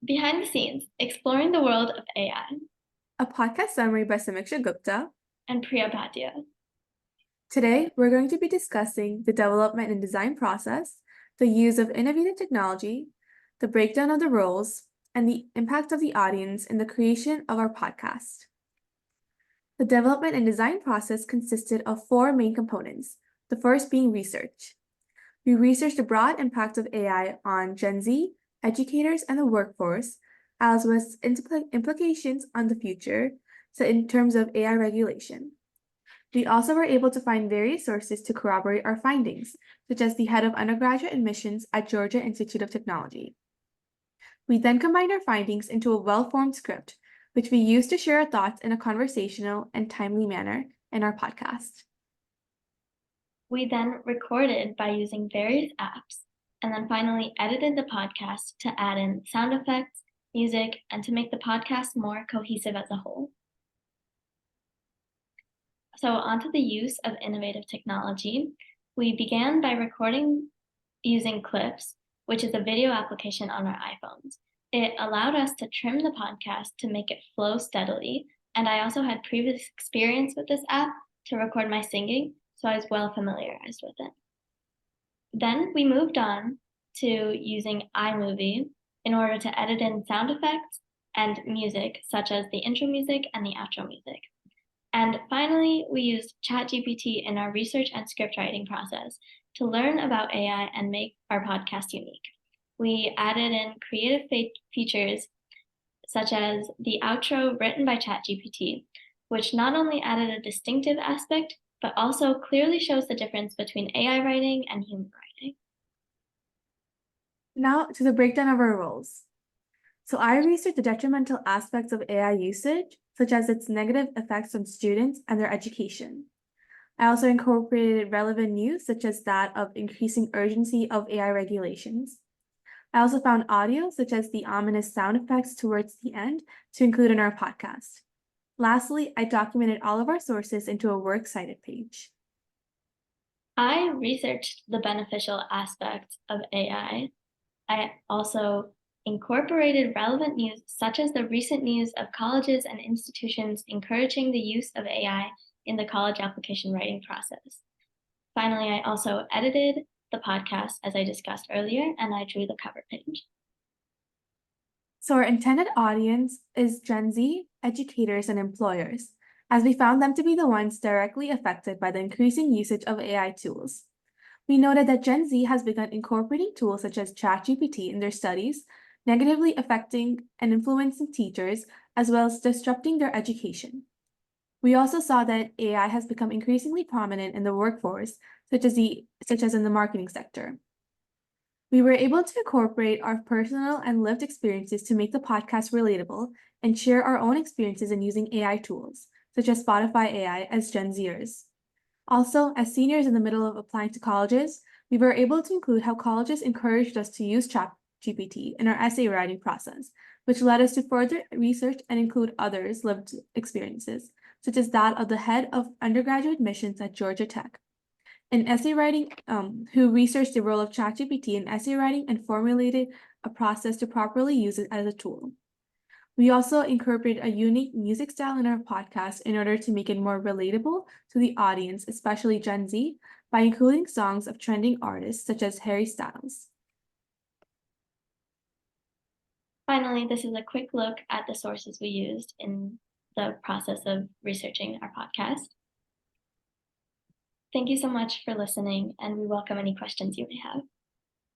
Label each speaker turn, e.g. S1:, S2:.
S1: Behind the Scenes, Exploring the World of AI,
S2: a podcast summary by Samiksha Gupta.
S1: and Priya Bhatia.
S2: Today, we're going to be discussing the development and design process, the use of innovative technology, the breakdown of the roles, and the impact of the audience in the creation of our podcast. The development and design process consisted of four main components, the first being research. We researched the broad impact of AI on Gen Z, educators, and the workforce, as well as implications on the future, so in terms of AI regulation. We also were able to find various sources to corroborate our findings, such as the head of undergraduate admissions at Georgia Institute of Technology. We then combined our findings into a well-formed script, which we used to share our thoughts in a conversational and timely manner in our podcast.
S1: We then recorded by using various apps, and then finally edited the podcast to add in sound effects, music, and to make the podcast more cohesive as a whole. So onto the use of innovative technology. We began by recording using Clips, which is a video application on our iPhones. It allowed us to trim the podcast to make it flow steadily, and I also had previous experience with this app to record my singing, so I was well familiarized with it. Then we moved on to using iMovie in order to edit in sound effects and music, such as the intro music and the outro music. And finally, we used ChatGPT in our research and script writing process to learn about AI and make our podcast unique. We added in creative features such as the outro written by ChatGPT, which not only added a distinctive aspect, but also clearly shows the difference between AI writing and human writing.
S2: Now to the breakdown of our roles. So I researched the detrimental aspects of AI usage, such as its negative effects on students and their education. I also incorporated relevant news, such as that of increasing urgency of AI regulations. I also found audio, such as the ominous sound effects towards the end, to include in our podcast. Lastly, I documented all of our sources into a works cited page.
S1: I researched the beneficial aspects of AI. I also incorporated relevant news, such as the recent news of colleges and institutions encouraging the use of AI in the college application writing process. Finally, I also edited the podcast, as I discussed earlier, and I drew the cover page.
S2: So our intended audience is Gen Z, educators, and employers, as we found them to be the ones directly affected by the increasing usage of AI tools. We noted that Gen Z has begun incorporating tools such as ChatGPT in their studies, negatively affecting and influencing teachers, as well as disrupting their education. We also saw that AI has become increasingly prominent in the workforce, such as in the marketing sector. We were able to incorporate our personal and lived experiences to make the podcast relatable and share our own experiences in using AI tools, such as Spotify AI, as Gen Zers. Also, as seniors in the middle of applying to colleges, we were able to include how colleges encouraged us to use ChatGPT in our essay writing process, which led us to further research and include others' lived experiences, such as that of the head of undergraduate admissions at Georgia Tech. In essay writing, who researched the role of ChatGPT in essay writing and formulated a process to properly use it as a tool. We also incorporated a unique music style in our podcast in order to make it more relatable to the audience, especially Gen Z, by including songs of trending artists such as Harry Styles.
S1: Finally, this is a quick look at the sources we used in the process of researching our podcast. Thank you so much for listening, and we welcome any questions you may have.